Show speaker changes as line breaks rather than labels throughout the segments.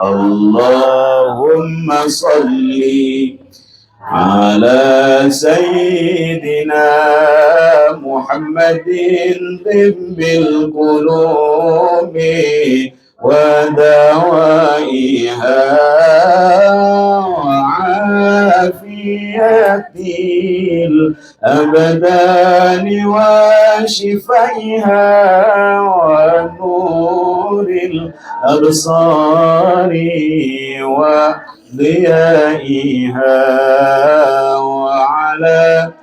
Allahumma salli ala sayyidina Muhammadin tibbil qulubi wa dawaiha wa afiyatil abdani wa shifaiha wa nuril absari wa ضيائها وعلى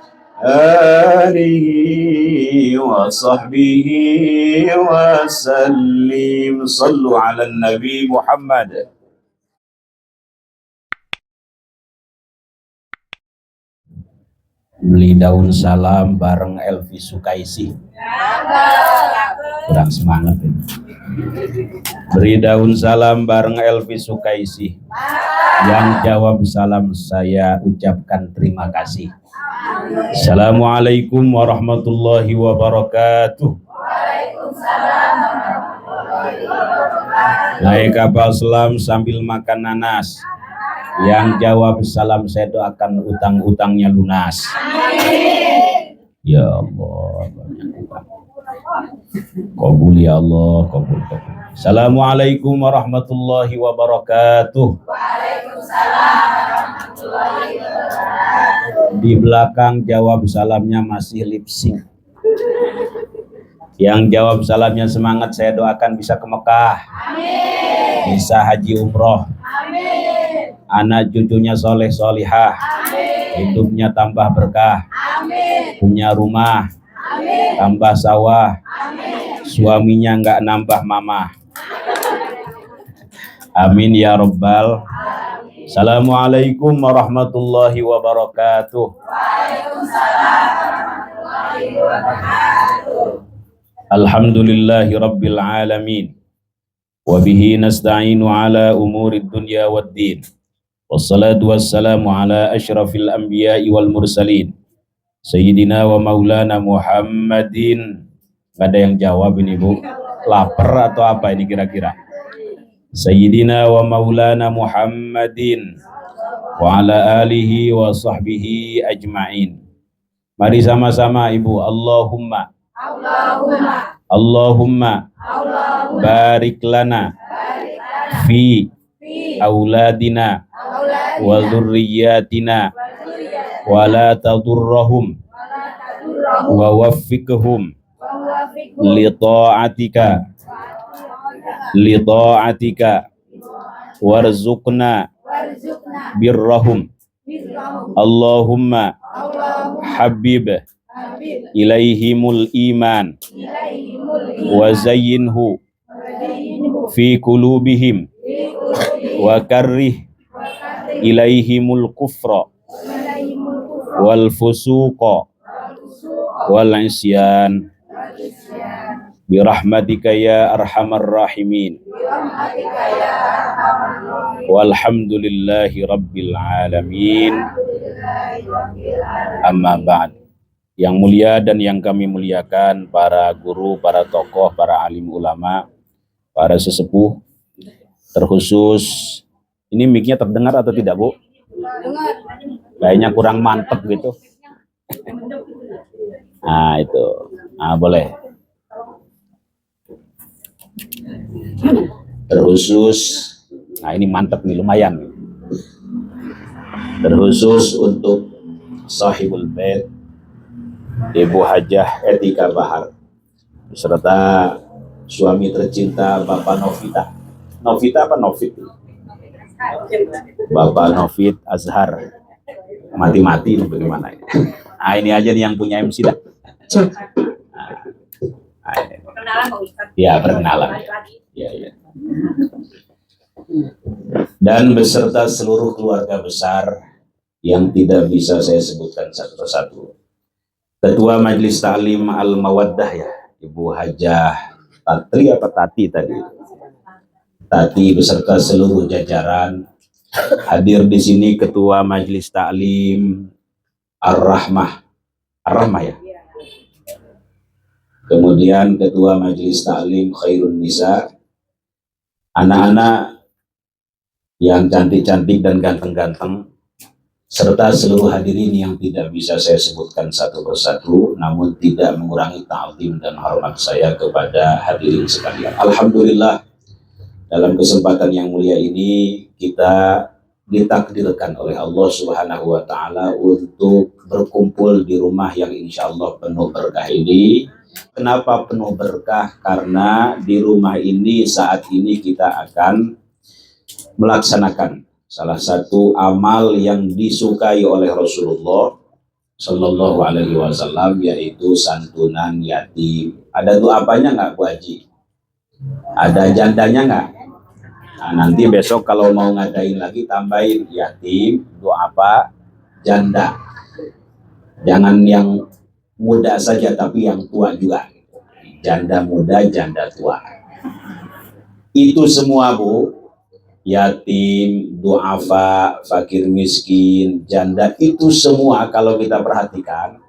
آله وصحبه وسلم صلوا على النبي محمد. Beli daun salam bareng Elvi Sukaisi. Kurang semangat ini. Beri daun salam bareng Elvi Sukaisi. Yang jawab salam saya ucapkan terima kasih. Assalamualaikum warahmatullahi wabarakatuh. Waalaikumsalam warahmatullahi wabarakatuh. Naik kapal selam sambil makan nanas. Yang jawab salam saya doakan utang-utangnya lunas. Amin. Ya Allah, banyak utang. Qabul ya Allah, qabul. Assalamualaikum warahmatullahi wabarakatuh. Waalaikumsalam warahmatullahi wabarakatuh. Di belakang jawab salamnya masih lip sync. Yang jawab salamnya semangat, saya doakan bisa ke Mekah. Amin. Bisa haji umroh. Amin. Anak cucunya soleh solihah. Amin. Hidupnya tambah berkah. Amin. Punya rumah. Amin. Tambah sawah. Amin. Suaminya nggak nambah mama. Amin ya Rabbal. Assalamualaikum warahmatullahi wabarakatuh. Waalaikumsalam warahmatullahi wabarakatuh. Alhamdulillahi rabbil alamin. Wabihi nasta'inu ala umuri dunya waddin. Wassalatu wassalamu ala ashrafil anbiya'i wal mursalin. Sayyidina wa maulana Muhammadin. Gak ada yang jawab ini Bu. Lapar atau apa ini kira-kira? Sayyidina wa maulana Muhammadin wa ala alihi wa sahbihi ajma'in. Mari sama-sama Ibu. Allahumma Allahumma barik lana fi auladina wa dzurriyyatina wa la tadurrahum wa waffiqhum li ta'atika warzuqna birrahum. Allahumma habib ilaihimul iman wa zayyinhu fi qulubihim wa karrih ilaihimul kufra wal fusuqa wal isyan birahmatika ya arhamar rahimin walhamdulillahi rabbil alamin. Amma ba'd. Yang mulia dan yang kami muliakan para guru, para tokoh, para alim ulama, para sesepuh, terkhusus ini mic-nya terdengar atau tidak Bu? Kayaknya kurang mantep gitu. Nah itu, nah boleh. Terkhusus, nah ini mantep nih, lumayan. Terkhusus untuk sahibul bait Ibu Hajah Etika Bahar beserta suami tercinta Bapak Novita. Novita apa Novit? Bapak Novit Azhar. Mati-mati ini bagaimana? Nah, ini aja nih yang punya MC dah.
Perkenalan Pak Ustadz.
Ya, perkenalan. Ya, ya. Dan beserta seluruh keluarga besar yang tidak bisa saya sebutkan satu persatu. Ketua Majelis Ta'lim Al-Mawaddah ya, Ibu Hajah Tatri apa Tati tadi? Tati beserta seluruh jajaran. Hadir di sini Ketua Majelis Ta'lim Ar-Rahmah. Ar-Rahmah ya. Kemudian Ketua Majelis Ta'lim Khairun Nisa. Anak-anak yang cantik-cantik dan ganteng-ganteng, serta seluruh hadirin yang tidak bisa saya sebutkan satu persatu, namun tidak mengurangi ta'zim dan hormat saya kepada hadirin sekalian. Alhamdulillah, dalam kesempatan yang mulia ini kita ditakdirkan oleh Allah Subhanahu wa Ta'ala untuk berkumpul di rumah yang insya Allah penuh berkah ini. Kenapa penuh berkah? Karena di rumah ini saat ini kita akan melaksanakan salah satu amal yang disukai oleh Rasulullah Shallallahu Alaihi Wasallam, yaitu santunan yatim. Ada tuh apanya nggak, Bu Haji? Ada jandanya nggak? Nah, nanti besok kalau mau ngadain lagi tambahin yatim, doa apa, janda. Jangan yang muda saja tapi yang tua juga. Janda muda, janda tua. Itu semua, Bu. Yatim, duafa, fakir miskin, janda, itu semua kalau kita perhatikan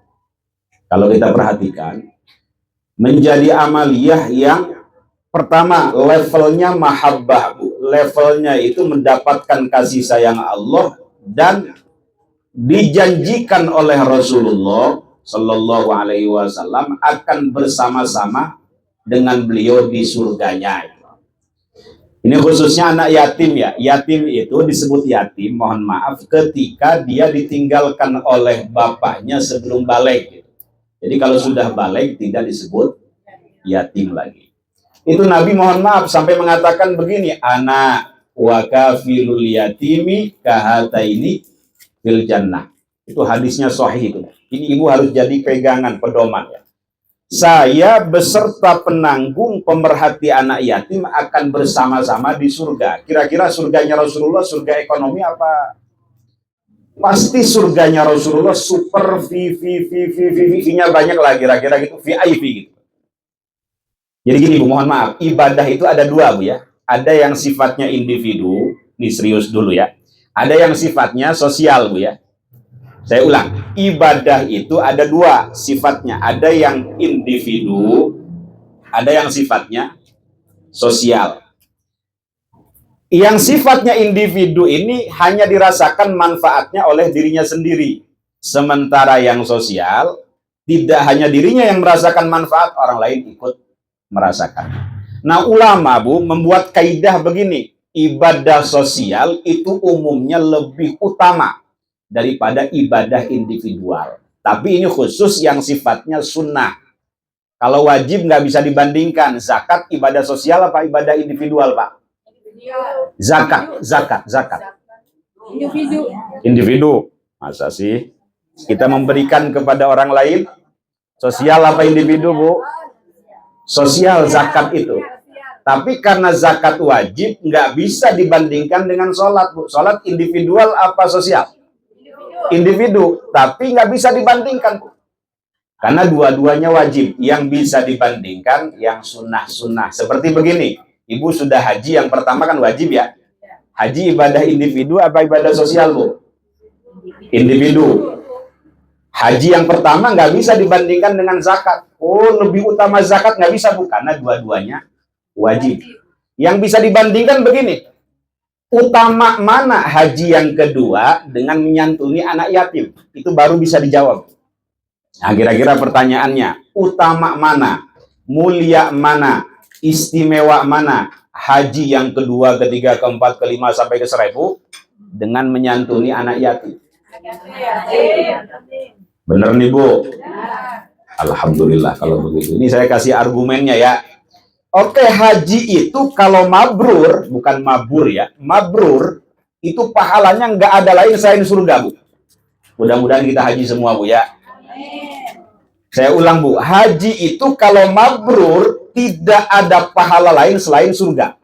menjadi amaliyah yang pertama levelnya mahabbah, Bu. Levelnya itu mendapatkan kasih sayang Allah dan dijanjikan oleh Rasulullah Shallallahu Alaihi Wasallam akan bersama-sama dengan beliau di surganya. Ini khususnya anak yatim ya. Yatim itu disebut yatim, mohon maaf, ketika dia ditinggalkan oleh bapaknya sebelum balik. Jadi kalau sudah balik tidak disebut yatim lagi. Itu Nabi mohon maaf sampai mengatakan begini, anak wa kafilul yatimi kahataini fil jannah. Itu hadisnya sahih itu. Ini ibu harus jadi pegangan, pedoman ya. Saya beserta penanggung pemerhati anak yatim akan bersama-sama di surga. Kira-kira surganya Rasulullah surga ekonomi apa? Pasti surganya Rasulullah super VIP-nya banyak lah, kira-kira gitu, VIP gitu. Jadi gini, Bu, mohon maaf, ibadah itu ada dua, Bu ya. Ada yang sifatnya individu, ini serius dulu ya. Ada yang sifatnya sosial, Bu ya. Saya ulang, ibadah itu ada dua sifatnya. Ada yang individu, ada yang sifatnya sosial. Yang sifatnya individu ini hanya dirasakan manfaatnya oleh dirinya sendiri. Sementara yang sosial, tidak hanya dirinya yang merasakan manfaat, orang lain ikut merasakan. Nah, ulama, Bu, membuat kaidah begini, ibadah sosial itu umumnya lebih utama daripada ibadah individual. Tapi ini khusus yang sifatnya sunnah. Kalau wajib nggak bisa dibandingkan. Zakat ibadah sosial apa ibadah individual, Pak? Zakat. Individu. Masa sih? Kita memberikan kepada orang lain, sosial apa individu, Bu? Sosial zakat itu. Tapi karena zakat wajib, nggak bisa dibandingkan dengan sholat, Bu. Sholat individual apa sosial? Individu. Tapi nggak bisa dibandingkan, Bu. Karena dua-duanya wajib. Yang bisa dibandingkan yang sunnah-sunnah. Seperti begini. Ibu sudah haji, yang pertama kan wajib ya. Haji ibadah individu apa ibadah sosial, Bu? Individu. Haji yang pertama nggak bisa dibandingkan dengan zakat. Oh, lebih utama zakat nggak bisa, Bu, karena dua-duanya wajib. Yang bisa dibandingkan begini, utama mana haji yang kedua dengan menyantuni anak yatim? Itu baru bisa dijawab. Nah, kira-kira pertanyaannya, utama mana, mulia mana, istimewa mana haji yang kedua, ketiga, keempat, kelima, sampai ke 1000 dengan menyantuni anak yatim? Bener nih, Bu? Alhamdulillah kalau begitu. Ini saya kasih argumennya ya. Oke, haji itu kalau mabrur, bukan mabur ya, mabrur, itu pahalanya nggak ada lain selain surga, Bu. Mudah-mudahan kita haji semua, Bu ya. Saya ulang, Bu, haji itu kalau mabrur tidak ada pahala lain selain surga.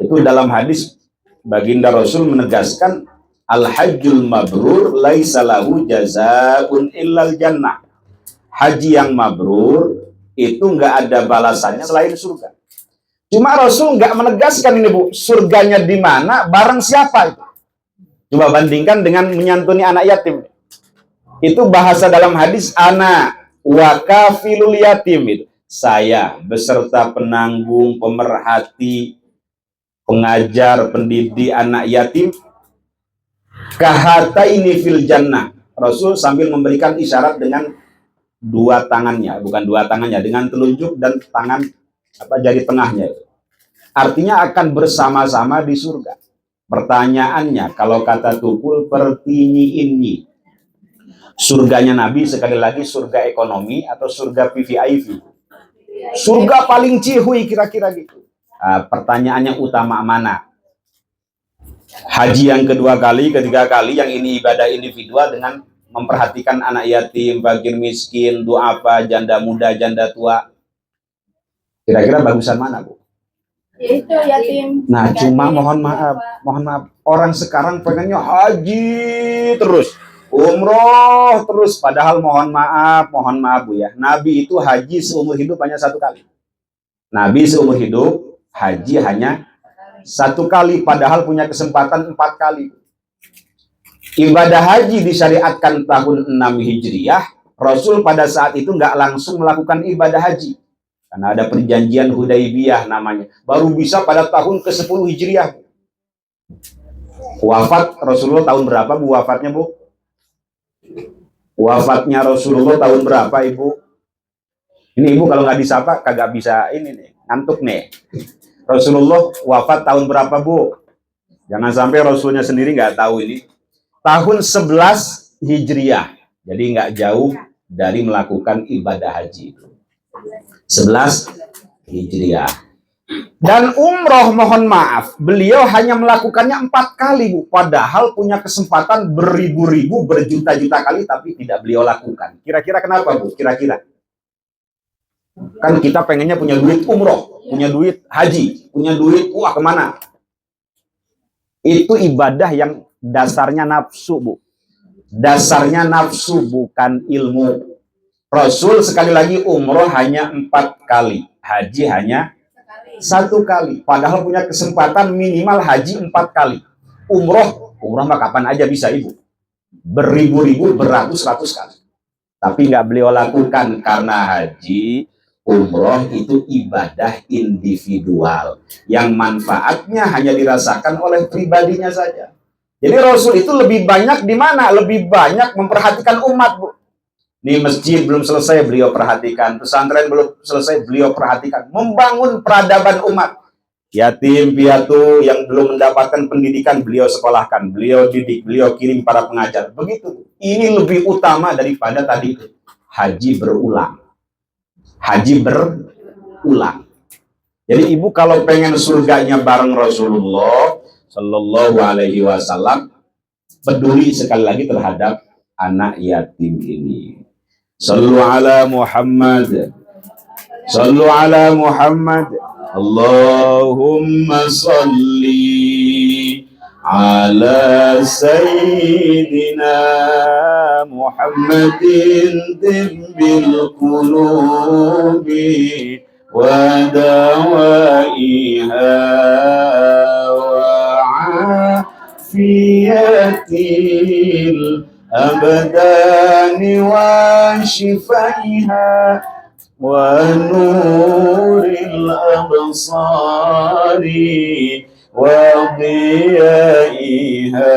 Itu dalam hadis baginda Rasul menegaskan, al-hajjul mabrur laisa lahu jazaa'un illal jannah. Haji yang mabrur itu nggak ada balasannya selain surga. Cuma Rasul nggak menegaskan ini, Bu, surganya di mana, bareng siapa itu. Coba bandingkan dengan menyantuni anak yatim. Itu bahasa dalam hadis, ana wa kafilul yatim itu. Saya beserta penanggung, pemerhati pengajar, pendidik anak yatim, kahataini fil jannah. Rasul sambil memberikan isyarat dengan dua tangannya, bukan dua tangannya, dengan telunjuk dan tangan jari tengahnya. Artinya akan bersama-sama di surga. Pertanyaannya, kalau kata Tukul, pertinyiinnya. Surganya Nabi sekali lagi surga ekonomi atau surga VVIP? Surga paling cihuy kira-kira gitu. Pertanyaannya utama mana? Haji yang kedua kali, ketiga kali, yang ini ibadah individual dengan memperhatikan anak yatim, fakir miskin, duafa, janda muda, janda tua. Kira-kira bagusan mana, Bu?
Itu yatim.
Nah, cuma mohon maaf, orang sekarang pengennya haji terus, umroh terus, padahal mohon maaf Bu ya, Nabi itu haji seumur hidup hanya satu kali. Nabi seumur hidup haji hanya satu kali, padahal punya kesempatan 4 kali. Ibadah haji disyariatkan tahun 6 Hijriah. Rasul pada saat itu nggak langsung melakukan ibadah haji, karena ada perjanjian Hudaibiyah namanya. Baru bisa pada tahun ke-10 Hijriah. Wafat Rasulullah tahun berapa, Bu, wafatnya, Bu? Wafatnya Rasulullah tahun berapa, Ibu? Ini Ibu kalau nggak disapa kagak bisa ini nih, ngantuk nih. Rasulullah wafat tahun berapa, Bu? Jangan sampai Rasulnya sendiri nggak tahu ini. Tahun 11 Hijriah. Jadi nggak jauh dari melakukan ibadah haji. 11 Hijriah. Dan umroh, mohon maaf, beliau hanya melakukannya 4 kali, Bu. Padahal punya kesempatan beribu-ribu, berjuta-juta kali, tapi tidak beliau lakukan. Kira-kira kenapa, Bu? Kira-kira. Kan kita pengennya punya duit umroh, punya duit haji, punya duit, wah kemana? Itu ibadah yang dasarnya nafsu, Bu. Dasarnya nafsu, bukan ilmu. Rasul sekali lagi umroh hanya 4 kali, haji hanya 1 kali. Padahal punya kesempatan minimal haji 4 kali. Umroh mah kapan aja bisa, Ibu. Beribu-ribu, beratus-ratus kali. Tapi nggak beliau lakukan karena haji, umroh itu ibadah individual yang manfaatnya hanya dirasakan oleh pribadinya saja. Jadi Rasul itu lebih banyak di mana? Lebih banyak memperhatikan umat, Bu. Di masjid belum selesai beliau perhatikan, pesantren belum selesai beliau perhatikan, membangun peradaban umat. Yatim piatu yang belum mendapatkan pendidikan beliau sekolahkan, beliau didik, beliau kirim para pengajar. Begitu. Ini lebih utama daripada tadi haji berulang. Haji berulang. Jadi Ibu kalau pengen surganya bareng Rasulullah Shallallahu Alaihi Wasallam, peduli sekali lagi terhadap anak yatim ini. Sallu ala Muhammad. Sallu ala Muhammad. Allahumma salli ala Sayyidina Muhammadin tibbil qulubi wa dawaiha wa afiyatil abdani wa shifaiha wa nuril absari wa diyaiha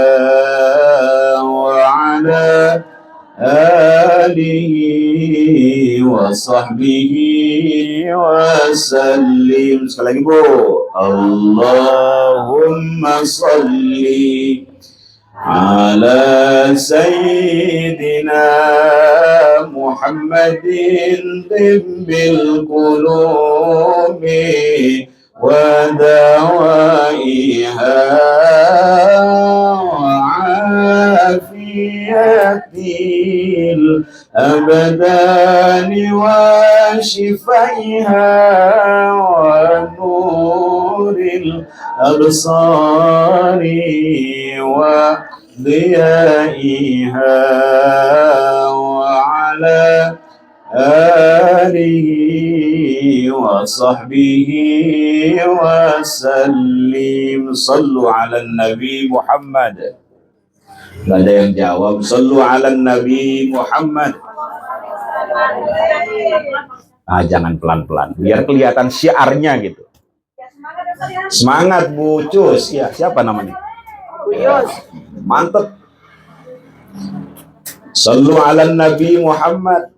wa ala alihi wa sahbihi wa sallim. Sekali lagi, Bu. Allahumma salli ala Sayyidina Muhammadin tibbil qulubi wa dawaiha wa afiyatil abdani wa shifaiha wa nuril absari wa ضيائها وعلى آله وصحبه وسلم. صلوا على النبي محمد. Gak ada yang jawab. Sallu ala Nabi Muhammad. Jangan pelan-pelan biar kelihatan syiarnya gitu. Semangat Bu Cus. Ya, siapa namanya? Mantep. Sallu ala Nabi Muhammad.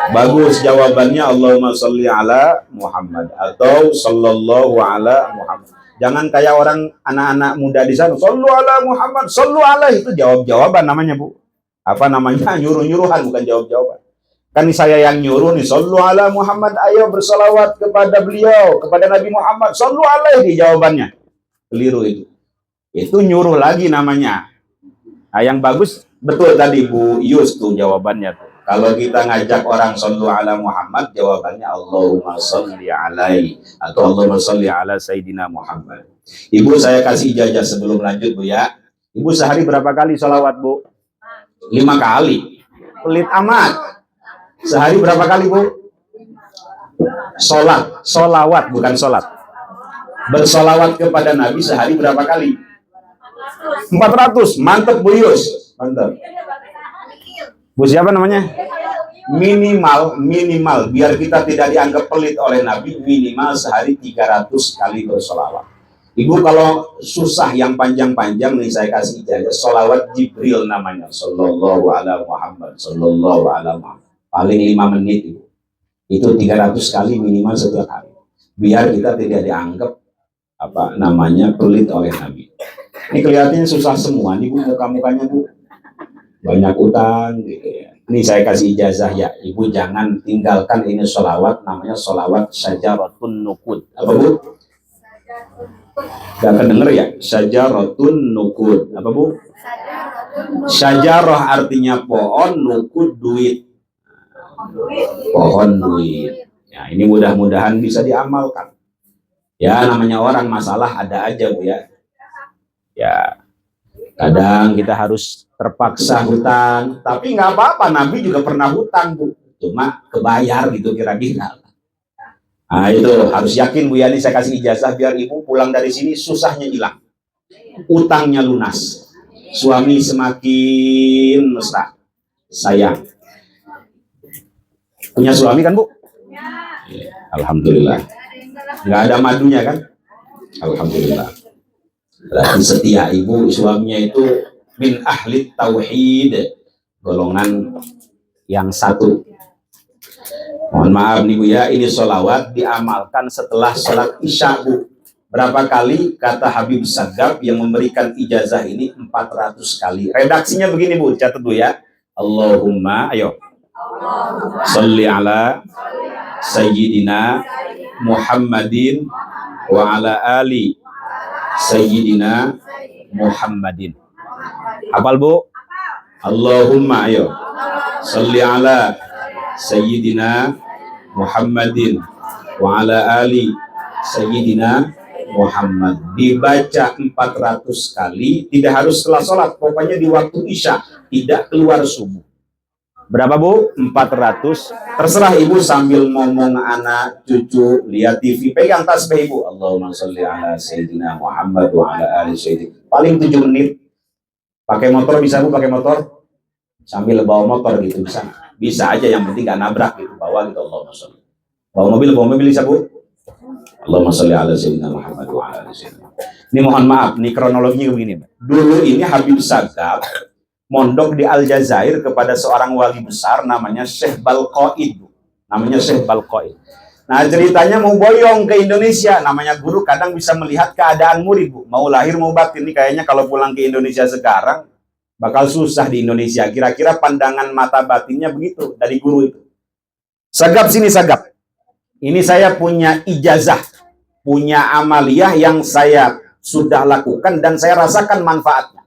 Bagus jawabannya, Allahumma salli ala Muhammad atau sallallahu ala Muhammad. Jangan kayak orang anak-anak muda di sana, sallu ala Muhammad, sallu ala, itu jawab-jawaban namanya Bu. Apa namanya? Nyuruh-nyuruhan, bukan jawab-jawaban. Kan saya yang nyuruh nih, sallu ala Muhammad, ayo bersalawat kepada beliau, kepada Nabi Muhammad, sallu alaihi, jawabannya. Keliru itu. Itu nyuruh lagi namanya. Nah, yang bagus betul tadi Bu Yus tuh jawabannya tuh. Kalau kita ngajak orang sallu ala Muhammad, jawabannya Allahumma salli alaihi atau Allahumma salli ala Sayyidina Muhammad. Ibu, saya kasih ijazah sebelum lanjut Bu ya. Ibu sehari berapa kali sholawat Bu? 5 kali. Pelit amat. Sehari berapa kali Bu? Sholawat bukan sholat. Bersolawat kepada Nabi sehari berapa kali? 400. Mantep Bu Yus. Mantep. Bu siapa namanya? Minimal biar kita tidak dianggap pelit oleh Nabi, minimal sehari 300 kali bersolawat. Ibu kalau susah yang panjang-panjang nih, saya kasih ijazah solawat Jibril namanya, sallallahu ala Muhammad, sallallahu ala Muhammad. Paling 5 menit Ibu. Itu 300 kali minimal setiap hari. Biar kita tidak dianggap apa namanya pelit oleh Nabi. Ini kelihatannya susah semua nih Bu, muka-mukanya Bu. Banyak utang gitu ya. Ini saya kasih ijazah ya, Ibu jangan tinggalkan ini sholawat, namanya sholawat syajaratun nukud. Apa Bu? Gak kedenger ya? Syajaratun nukud. Apa Bu? Syajarah artinya pohon, nukud duit. Pohon duit. Ya, ini mudah-mudahan bisa diamalkan. Ya, namanya orang masalah ada aja Bu ya. Ya, kadang kita harus terpaksa hutang, tapi nggak apa-apa, Nabi juga pernah hutang Bu, cuma kebayar gitu kira-kira. Nah itu harus yakin Bu ya, ini saya kasih ijazah biar Ibu pulang dari sini susahnya hilang, utangnya lunas, suami semakin mesra, sayang. Punya suami kan Bu? Ya, alhamdulillah. Nggak ada madunya kan? Alhamdulillah. Berarti setia Ibu, suaminya itu min ahli tauhid, golongan yang satu. Mohon maaf nih Bu ya, ini sholawat diamalkan setelah sholat isya Bu. Berapa kali? Kata Habib Sagab yang memberikan ijazah ini 400 kali. Redaksinya begini Bu, catat Bu ya. Allahumma, ayo. Salli ala Sayyidina Muhammadin wa ala ali Sayyidina Muhammadin. Hafal Bu? Allahumma ayo salli ala Sayyidina Muhammadin wa ala ali Sayyidina Muhammad. Dibaca 400 kali, tidak harus setelah sholat, pokoknya di waktu isya, tidak keluar subuh. Berapa Bu? 400. Terserah Ibu sambil ngomong anak, cucu, lihat TV, pegang tasbih Ibu. Allahumma salli ala Sayyidina Muhammad wa ala ali Sayyidina. Paling 7 menit. Pakai motor bisa Bu, pakai motor sambil bawa motor gitu bisa. Bisa aja, yang penting gak nabrak gitu, bawa gitu. Allahumma sholli. Bawa mobil bisa Bu. Allahumma sholli ala Sayyidina Muhammad wa ala ali Sayyidina. Ini mohon maaf, nih kronologinya begini. Dulu ini Habib Sagab mondok di Aljazair kepada seorang wali besar namanya Syekh Balqaid. Namanya Syekh Balqaid. Nah ceritanya mau boyong ke Indonesia, namanya guru kadang bisa melihat keadaan murid Bu, mau lahir mau batin. Ini kayaknya kalau pulang ke Indonesia sekarang bakal susah di Indonesia. Kira-kira pandangan mata batinnya begitu dari guru itu. Sagap sini Sagap, ini saya punya ijazah, punya amaliyah yang saya sudah lakukan dan saya rasakan manfaatnya.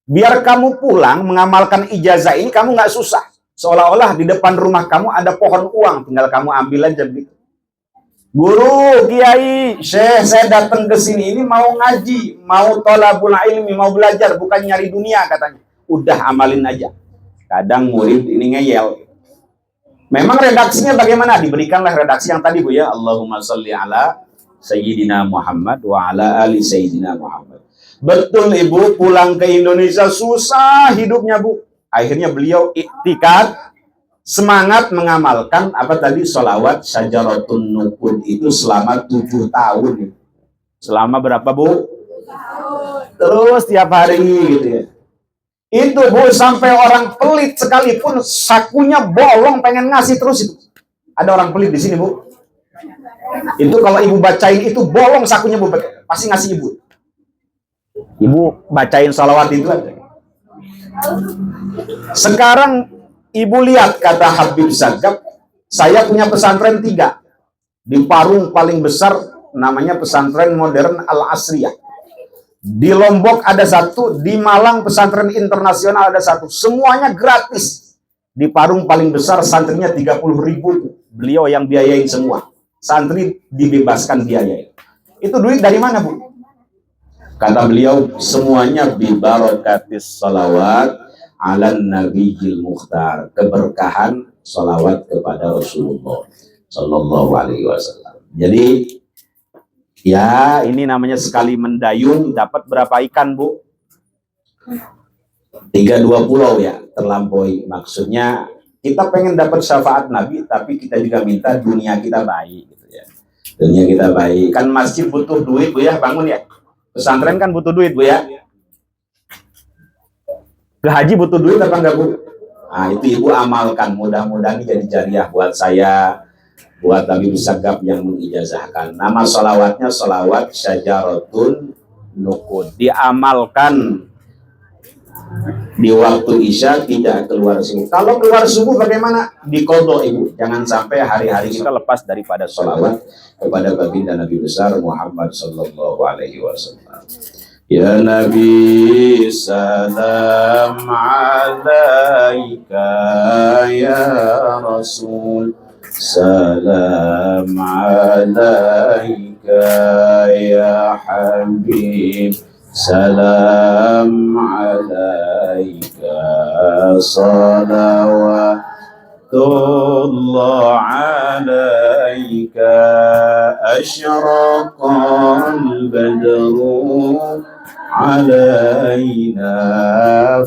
Biar kamu pulang mengamalkan ijazah ini kamu nggak susah, seolah-olah di depan rumah kamu ada pohon uang, tinggal kamu ambil aja begitu. Guru, kiai, syekh, saya datang ke sini ini mau ngaji, mau thalabul ilmi, mau belajar, bukan nyari dunia katanya. Udah amalin aja. Kadang murid ini ngeyel. Memang redaksinya bagaimana? Diberikanlah redaksi yang tadi Bu ya. Allahumma sholli ala Sayyidina Muhammad wa ala ali Sayyidina Muhammad. Betul Ibu, pulang ke Indonesia susah hidupnya Bu. Akhirnya beliau iktikad semangat mengamalkan apa tadi sholawat syajaratun nuqud itu selama 7 tahun. Selama berapa, Bu? Terus tiap hari gitu ya. Itu, Bu, sampai orang pelit sekalipun sakunya bolong pengen ngasih terus itu. Ada orang pelit di sini, Bu. Itu kalau ibu bacain itu bolong sakunya, Bu, pasti ngasih ibu. Ibu bacain sholawat itu aja. Sekarang ibu lihat, kata Habib Zagab, saya punya pesantren 3. Di Parung paling besar namanya pesantren modern Al-Asriyah. Di Lombok ada 1, di Malang pesantren internasional ada 1. Semuanya gratis. Di Parung paling besar santrinya 30.000. Beliau yang biayain semua. Santri dibebaskan biaya. Itu duit dari mana, Bu? Kata beliau, semuanya bibarakatis sholawat ala nabiyil mukhtar. Keberkahan sholawat kepada Rasulullah Sallallahu Alaihi Wasallam. Jadi, ya ini namanya sekali mendayung dapat berapa ikan, Bu? 32 pulau ya, terlampaui. Maksudnya kita pengen dapat syafaat Nabi, tapi kita juga minta dunia kita baik gitu ya. Dunia kita baik. Kan masjid butuh duit, Bu ya, bangun ya. Pesantren kan butuh duit, Bu ya. Ke haji butuh duit apa enggak, Bu? Nah, itu ibu amalkan. Mudah-mudahan ini jadi jariah buat saya, buat Habib Zagab yang mengijazahkan. Nama sholawatnya sholawat syajaratun nuqud. Diamalkan di waktu isya, tidak keluar subuh. Kalau keluar subuh bagaimana? Diqodho, Ibu. Jangan sampai hari-hari kita lepas daripada sholawat kepada baginda Nabi besar Muhammad Sallallahu Alaihi Wasallam. Ya Nabi, salam alaika, ya Rasul, salam alaika, ya Habib, salam alaika, salawatullah alaika, asyraqal badru alaina,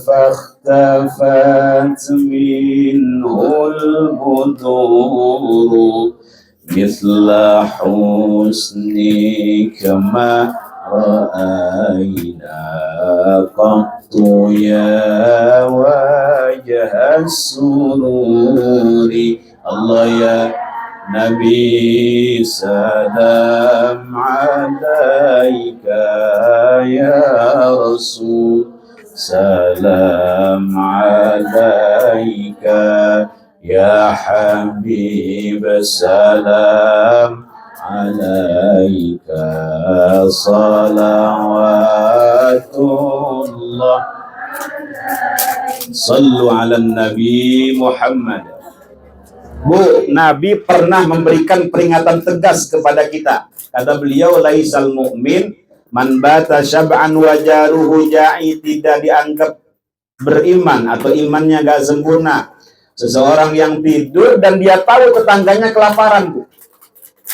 fakhtafat minhul buduru, misla husnika ma ra'ayna qattu ya wajah sururi. Allah ya Nabi, salam alaika, ya Rasul, salam alaika, ya Habib, salam alaika, salawatullah. Sallu ala Nabi Muhammad. Bu, Nabi pernah memberikan peringatan tegas kepada kita. Kata beliau, laisal mu'min man bata syab'an wa jaruhu ja'i. Tidak dianggap beriman atau imannya gak sempurna seseorang yang tidur dan dia tahu tetangganya kelaparan, Bu.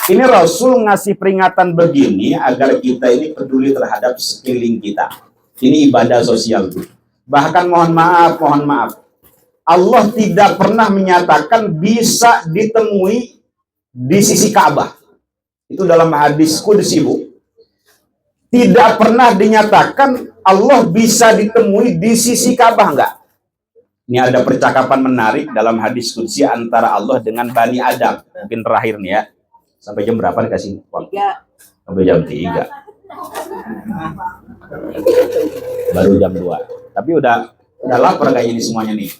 Ini Rasul ngasih peringatan begini agar kita ini peduli terhadap sekeliling kita. Ini ibadah sosial, Bu. Bahkan mohon maaf, Allah tidak pernah menyatakan bisa ditemui di sisi Ka'bah. Itu dalam hadis qudsi, Bu. Tidak pernah dinyatakan Allah bisa ditemui di sisi Ka'bah, enggak. Ini ada percakapan menarik dalam hadis qudsi antara Allah dengan Bani Adam. Mungkin terakhir nih ya. Sampai jam berapa dikasih waktu? Sampai jam 3. Baru jam 2. Tapi udah lapar kayaknya ini semuanya nih.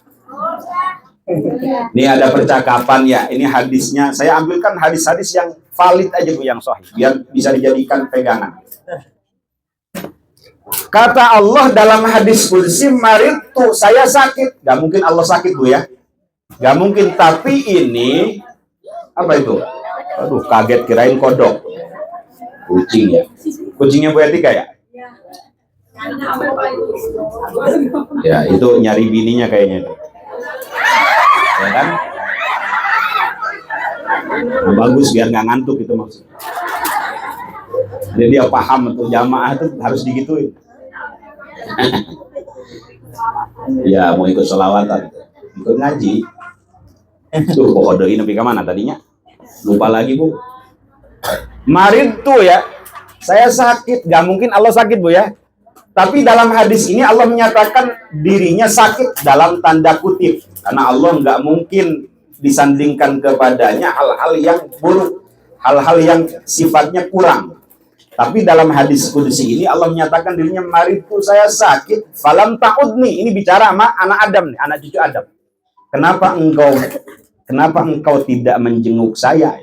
Ini ada percakapan ya, ini hadisnya. Saya ambilkan hadis-hadis yang valid aja, Bu, yang sahih, biar bisa dijadikan pegangan. Kata Allah dalam hadis qudsi, maritu, saya sakit. Gak mungkin Allah sakit, Bu ya. Gak mungkin, tapi ini apa itu? Aduh, kaget kirain kodok. Kucing ya. Kucingnya Bu Etika ya? Ya, itu nyari bininya kayaknya. Ya kan? Nah, bagus biar nggak ngantuk itu maksudnya. Jadi dia paham untuk jamaah itu harus digituin. Ya mau ikut sholawatan, ikut ngaji. Tuh, kode ini ke mana tadinya? Lupa lagi, Bu. Marid tuh ya. Saya sakit, gak mungkin Allah sakit, Bu ya. Tapi dalam hadis ini Allah menyatakan dirinya sakit dalam tanda kutip. Karena Allah nggak mungkin disandingkan kepadanya hal-hal yang buruk, hal-hal yang sifatnya kurang. Tapi dalam hadis kudusi ini Allah menyatakan dirinya maridku, saya sakit, falam ta'udni. Ini bicara sama anak Adam nih, anak cucu Adam. Kenapa engkau tidak menjenguk saya?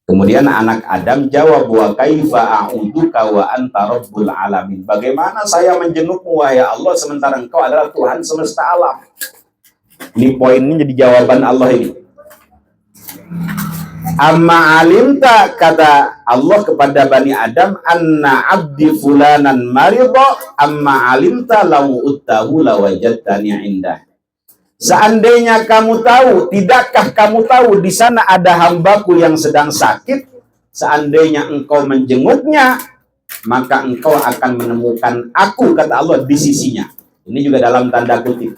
Kemudian anak Adam jawab, wa kaifa a'uduka wa anta rabbul alamin. Bagaimana saya menjengukmu wahai Allah sementara engkau adalah Tuhan semesta alam. Ini poinnya jadi jawaban Allah ini. Amma alimta, kata Allah kepada Bani Adam, anna abdi fulanan maridho, amma alimta law uttahu lawajadtani indah. Seandainya kamu tahu, tidakkah kamu tahu di sana ada hambaku yang sedang sakit? Seandainya engkau menjenguknya, maka engkau akan menemukan aku, kata Allah, di sisinya. Ini juga dalam tanda kutip.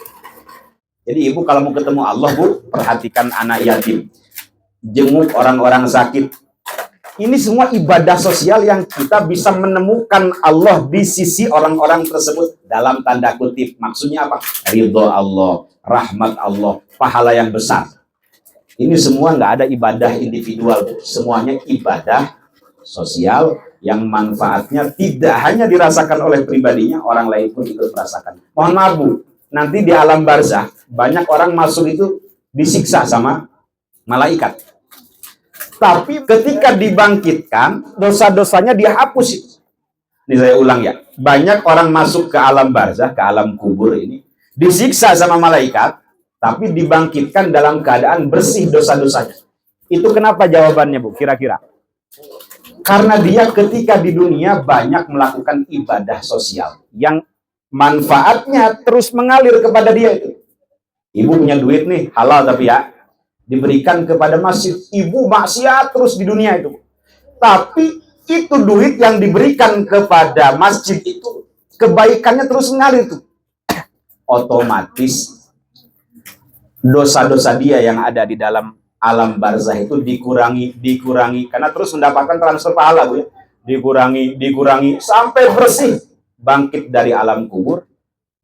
Jadi ibu kalau mau ketemu Allah, Bu, perhatikan anak yatim, jenguk orang-orang sakit. Ini semua ibadah sosial yang kita bisa menemukan Allah di sisi orang-orang tersebut dalam tanda kutip. Maksudnya apa? Ridho Allah, rahmat Allah, pahala yang besar. Ini semua nggak ada ibadah individual, Bu. Semuanya ibadah sosial yang manfaatnya tidak hanya dirasakan oleh pribadinya, orang lain pun ikut merasakan. Mohon maaf, Bu, nanti di alam barzah banyak orang masuk itu disiksa sama malaikat. Tapi ketika dibangkitkan, dosa-dosanya dia hapus. Ini saya ulang ya. Banyak orang masuk ke alam barzah, ke alam kubur ini, disiksa sama malaikat, tapi dibangkitkan dalam keadaan bersih dosa-dosanya. Itu kenapa jawabannya, Bu, kira-kira? Karena dia ketika di dunia banyak melakukan ibadah sosial yang manfaatnya terus mengalir kepada dia itu. Ibu punya duit nih, halal tapi ya, diberikan kepada masjid. Ibu maksiat terus di dunia itu. Tapi itu duit yang diberikan kepada masjid itu, kebaikannya terus mengalir tuh. Otomatis dosa-dosa dia yang ada di dalam alam barzah itu dikurangi karena terus mendapatkan transfer pahala, Bu ya. Dikurangi sampai bersih, bangkit dari alam kubur,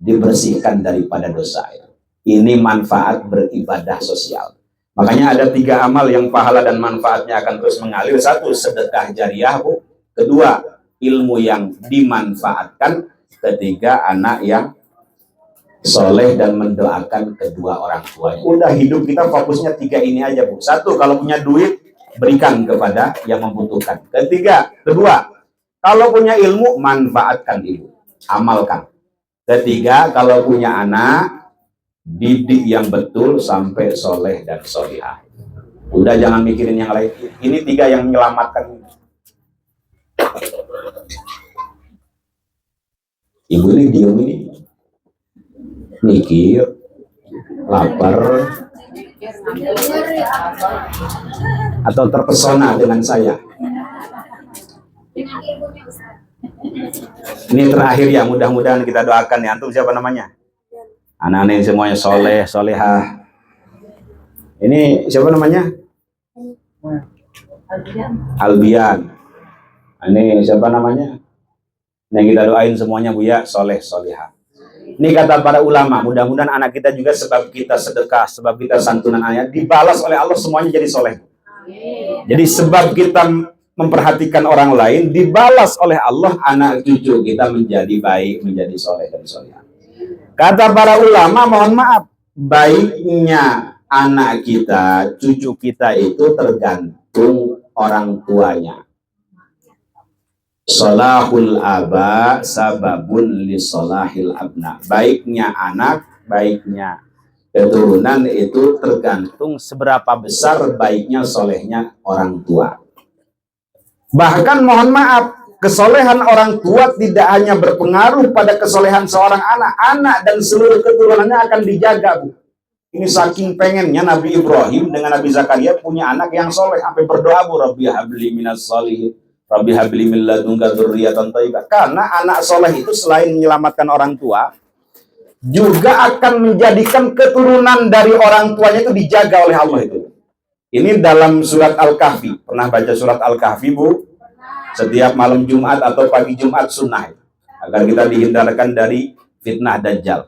dibersihkan daripada dosa. Ini manfaat beribadah sosial. Makanya ada 3 amal yang pahala dan manfaatnya akan terus mengalir. 1, sedekah jariah, Bu. 2, ilmu yang dimanfaatkan. 3, anak yang soleh dan mendoakan kedua orang tuanya. Udah, hidup kita fokusnya 3 ini aja, Bu. 1, kalau punya duit, berikan kepada yang membutuhkan. 2, kalau punya ilmu, manfaatkan ilmu, amalkan. 3, kalau punya anak, didik yang betul sampai soleh dan solihah. Udah, jangan mikirin yang lain. Ini 3 yang menyelamatkan. Ibu ini diem ini, mikir, lapar, atau terpesona dengan saya. Ini terakhir ya, mudah-mudahan kita doakan ya. Antum siapa namanya? Anak-anak semuanya soleh, solehah. Ini siapa namanya? Albian. Ini siapa namanya? Yang kita doain semuanya, Bu ya, soleh, solehah. Ini kata para ulama, mudah-mudahan anak kita juga sebab kita sedekah, sebab kita santunan ayat, dibalas oleh Allah semuanya jadi soleh. Jadi sebab kita memperhatikan orang lain, dibalas oleh Allah anak cucu kita menjadi baik, menjadi soleh dan solehah. Kata para ulama, mohon maaf, baiknya anak kita, cucu kita itu tergantung orang tuanya. Salahul aba sababun li salahil abna. Baiknya anak, baiknya keturunan itu tergantung seberapa besar baiknya solehnya orang tua. Bahkan mohon maaf, kesolehan orang tua tidak hanya berpengaruh pada kesolehan seorang anak. Anak dan seluruh keturunannya akan dijaga, Bu. Ini saking pengennya Nabi Ibrahim dengan Nabi Zakaria punya anak yang soleh. Sampai berdoa, Bu, Rabbi habli minas solihin, Rabbi habli min ladunka dzurriyyatan thayyibah. Karena anak soleh itu selain menyelamatkan orang tua, juga akan menjadikan keturunan dari orang tuanya itu dijaga oleh Allah itu. Ini dalam surat Al-Kahfi. Pernah baca surat Al-Kahfi, Bu? Setiap malam Jumat atau pagi Jumat sunnah. Agar kita dihindarkan dari fitnah Dajjal.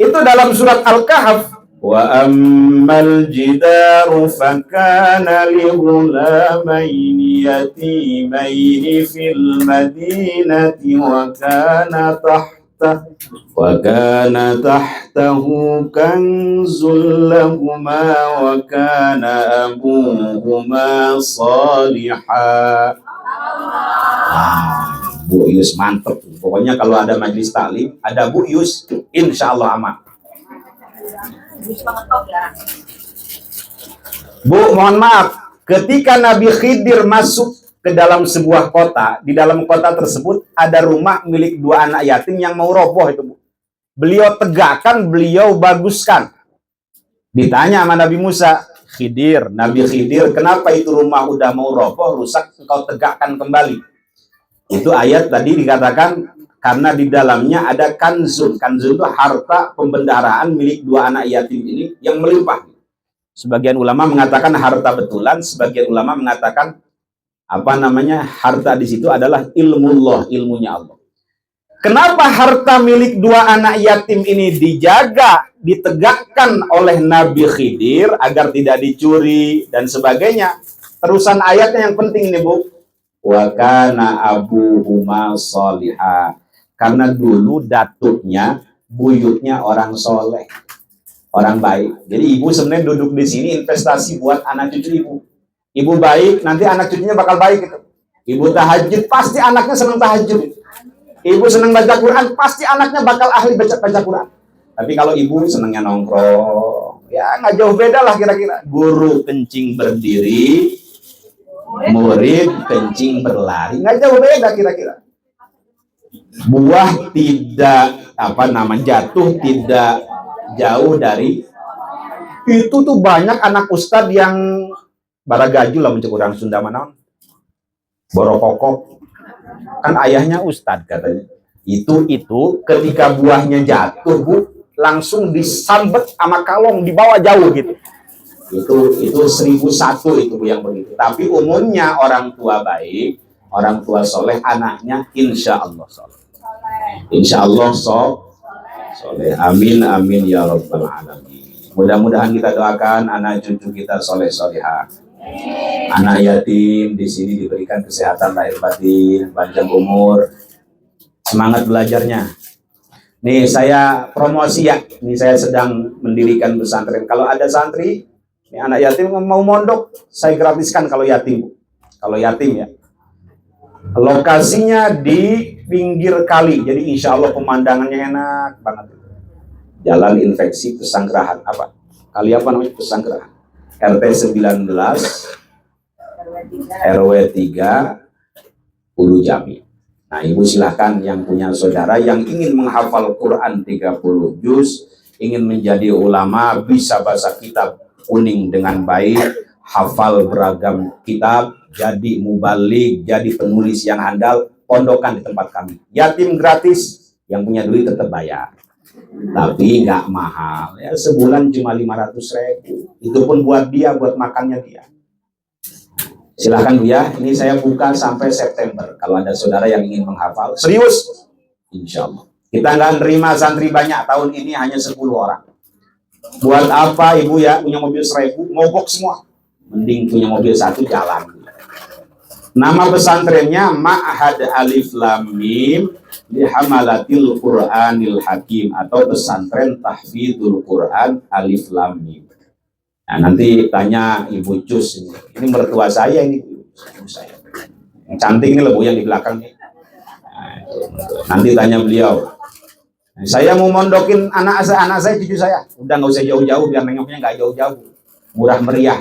Itu dalam surat Al-Kahf. Wa ammal jidaru fakana li ghulamaini yatimaini fil madinati wa kana tahtahu kanzul lahuma wa kana abuhuma salihah. Bu Yus mantep. Pokoknya kalau ada majelis taklim, ada Bu Yus, insya Allah aman. Bu, mohon maaf, ketika Nabi Khidir masuk ke dalam sebuah kota, di dalam kota tersebut ada rumah milik 2 anak yatim yang mau roboh itu, Bu. Beliau tegakkan, beliau baguskan. Ditanya sama Nabi Musa, Nabi Khidir, kenapa itu rumah udah mau roboh, rusak, engkau tegakkan kembali? Itu ayat tadi dikatakan karena di dalamnya ada kanzun. Kanzun itu harta pembendaharaan milik 2 anak yatim ini yang melimpah. Sebagian ulama mengatakan harta betulan, sebagian ulama mengatakan harta di situ adalah ilmullah, ilmunya Allah. Kenapa harta milik 2 anak yatim ini dijaga, ditegakkan oleh Nabi Khidir agar tidak dicuri dan sebagainya? Terusan ayatnya yang penting ini, Bu. Wa kana abuhuma salihah. Karena dulu datuknya, buyutnya orang soleh, orang baik. Jadi ibu sebenarnya duduk di sini investasi buat anak cucu ibu. Ibu baik, nanti anak cucunya bakal baik gitu. Ibu tahajud, pasti anaknya senang tahajud. Ibu senang baca Quran, pasti anaknya bakal ahli baca Quran. Tapi kalau ibu senangnya nongkrong, ya nggak jauh beda lah kira-kira. Guru kencing berdiri, murid kencing berlari, nggak jauh beda kira-kira. Buah tidak jatuh tidak jauh dari itu. Tuh banyak anak ustadz yang baragaju lah mencek orang Sunda mana borokokok, kan ayahnya ustadz katanya. Itu ketika buahnya jatuh, Bu, langsung disambet sama kalong, dibawa jauh gitu. Itu 1001 itu, Bu, yang begitu. Tapi umumnya orang tua baik, orang tua soleh, anaknya insya Allah soleh. Insya Allah soleh. Amin amin ya rabbal alamin. Mudah-mudahan kita doakan anak cucu kita soleh solehah. Anak yatim di sini diberikan kesehatan lahir batin, panjang umur, semangat belajarnya. Nih saya promosi ya. Nih saya sedang mendirikan pesantren. Kalau ada santri, ini anak yatim mau mondok, saya gratiskan kalau yatim, Bu. Kalau yatim ya. Lokasinya di pinggir kali, jadi insya Allah pemandangannya enak banget. Jalan Infeksi Pesanggerahan, kali Pesanggerahan, RT 19 RW 3 Ulu Jami. Nah, ibu silahkan yang punya saudara yang ingin menghafal Quran 30 juz, ingin menjadi ulama, bisa bahasa kitab kuning dengan baik, hafal beragam kitab, jadi mubalik, jadi penulis yang handal, pondokan di tempat kami. Yatim gratis, yang punya duit tetap bayar. Tapi nggak mahal, ya sebulan cuma 500.000. Itu pun buat dia, buat makannya dia. Silahkan Bu ya, ini saya buka sampai September. Kalau ada saudara yang ingin menghafal, serius, insya Allah. Kita nggak nerima santri banyak, tahun ini hanya 10 orang. Buat apa Ibu ya, punya mobil 1000, mogok semua. Mending punya mobil 1 jalan. Nama pesantrennya Ma'had Alif Lam Mim li Hamalatil Qur'anil Hakim, atau pesantren tahfidzul Quran Alif Lam Mim. Nah, nanti tanya Ibu Cus ini mertua saya ini, ibu saya. Yang cantik ini loh Bu, yang di belakang nih. Nah, nanti tanya beliau. Saya mau mondokin anak saya, cucu saya. Udah nggak usah jauh-jauh, biar nengoknya nggak jauh-jauh. Murah meriah.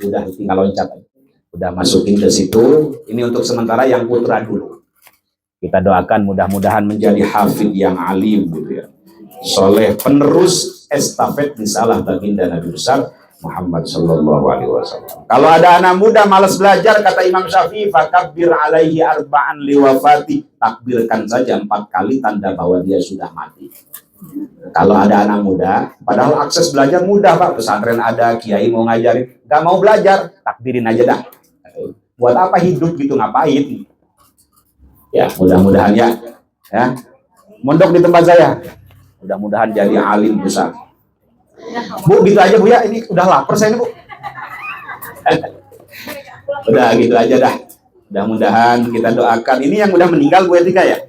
Udah tinggal loncat aja. Udah masukin ke situ. Ini untuk sementara yang putra dulu. Kita doakan mudah-mudahan menjadi hafid yang alim gitu ya. Soleh, penerus estafet risalah baginda Nabi besar Muhammad sallallahu alaihi wasallam. Kalau ada anak muda malas belajar, kata Imam Syafi'i, fakabbir alaihi arba'an liwafati, takbirkan saja 4 kali tanda bahwa dia sudah mati. Kalau ada anak muda, padahal akses belajar mudah Pak, pesantren ada, kiai mau ngajarin, nggak mau belajar, takdirin aja dah. Buat apa hidup gitu, ngapain? Ya mudah-mudahan ya, mondok di tempat saya, mudah-mudahan jadi alim besar. Bu, gitu aja Bu ya, ini udah lapar saya nih Bu. Udah gitu aja dah. Mudah-mudahan kita doakan, ini yang udah meninggal Bu Etika ya.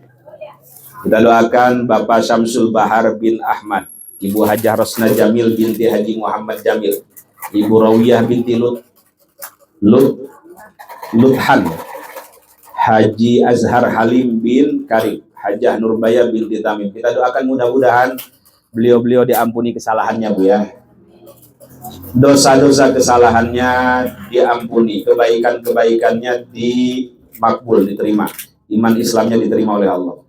Kita doakan Bapak Syamsul Bahar bin Ahmad, Ibu Hajah Rosna Jamil binti Haji Muhammad Jamil, Ibu Rawiyah binti Luthan, Haji Azhar Halim bin Karim, Hajah Nurbaya binti Tamim. Kita doakan mudah-mudahan beliau-beliau diampuni kesalahannya Bu ya. Dosa-dosa kesalahannya diampuni, kebaikan-kebaikannya dimakbul, diterima, iman Islamnya diterima oleh Allah.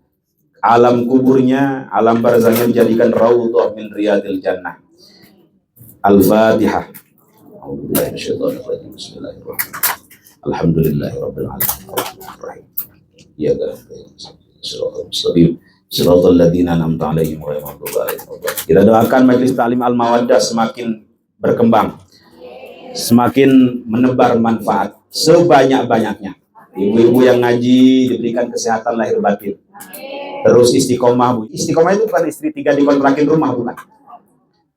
Alam kuburnya, alam barzahnya dijadikan raudhah min riyadil jannah. Al-Fatihah. Bismillahirrahmanirrahim. Alhamdulillahirabbil alamin. Ya Shiratal ladzina an'amta 'alaihim ghairil maghdubi 'alaihim. Kita doakan majelis taklim Al-Mawaddah semakin berkembang, semakin menebar manfaat sebanyak-banyaknya. Ibu-ibu yang ngaji diberikan kesehatan lahir batin. Terus istiqomah Bu. Istiqomah itu bukan istri 3 dikontrakin rumah, bukan.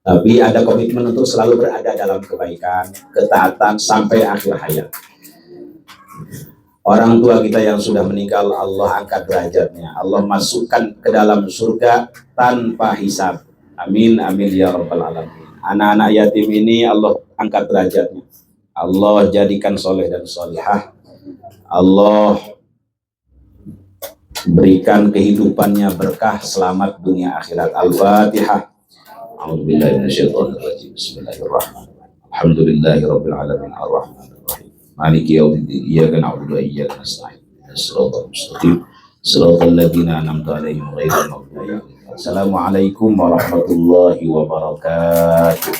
Tapi ada komitmen untuk selalu berada dalam kebaikan, ketaatan sampai akhir hayat. Orang tua kita yang sudah meninggal, Allah angkat derajatnya. Allah masukkan ke dalam surga tanpa hisab. Amin, amin ya rabbal alamin. Anak-anak yatim ini Allah angkat derajatnya. Allah jadikan soleh dan solihah. Allah berikan kehidupannya berkah, selamat dunia akhirat. Al-Fatihah. A'udzubillahi minasyaitonirrajim. Bismillahirrahmanirrahim. Alhamdulillahirabbil alamin arrahmanirrahim. Maliki yaumiddin. Iyyaka na'budu wa iyyaka nasta'in. Shiratal mustaqim. Shiratal ladzina an'amta 'alaihim ghairil maghdubi 'alaihim. Assalamualaikum warahmatullahi wabarakatuh.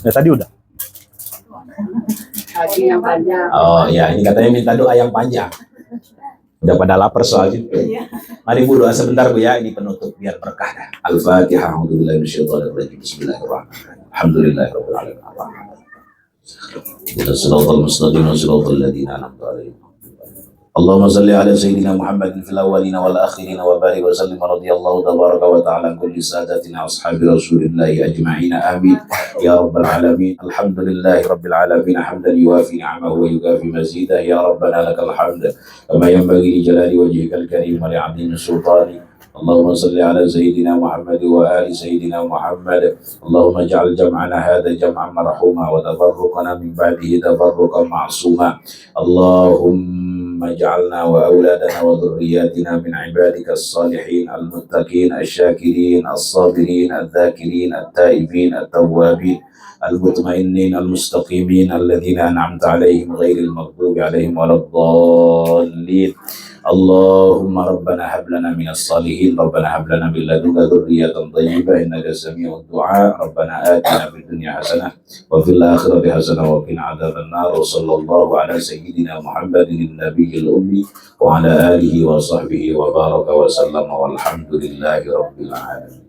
Ya tadi udah. Oh ya, ini katanya minta doa yang panjang. Udah pada lapar soalnya. Mari Bu doa sebentar Bu ya, ini penutup biar berkah dah. Al-Fatihah. A'udzubillahi minasyaitonirrajim. Bismillahirrahmanirrahim. Alhamdulillahirabbil alamin. Shiratal mustaqim, shiratal ladzina an'amta 'alaihim. Allahumma salli ala sayyidina Muhammadin fil awwalin wal akhirin wa barik wa sallim radhiyallahu tabaraka wa ta'ala an kulli sadatina ashabi rasulillahi ajma'in. Amin ya rabbal alamin. Alhamdulillahi rabbil alamin hamdan yuwafi ni'amahu wa yukafi mazidah. Ya rabbana lakal hamd kama yanbaghi li jalali wajhikal karim wa li 'azimi sultani. اللهم صل على سيدنا محمد وآل سيدنا محمد. اللهم اجعل جمعنا هذا جمعا مرحوما وتفرقنا من بعده تفرقا معصوما. اللهم اجعلنا وأولادنا وذرياتنا من عبادك الصالحين المتقين الشاكرين الصابرين الذاكرين التائبين التوابين المطمئنين المستقيمين الذين أنعمت عليهم غير المغضوب عليهم ولا الضالين. اللهم ربنا هب لنا من الصالحين. ربنا هب لنا من لدنك ذرية طيبة إنك سميع الدعاء. ربنا آتنا في الدنيا حسنة وفي الآخرة حسنة وقنا عذاب النار. وصلى الله على سيدنا محمد النبي الأمي وعلى آله وصحبه وبارك وسلم والحمد لله رب العالمين.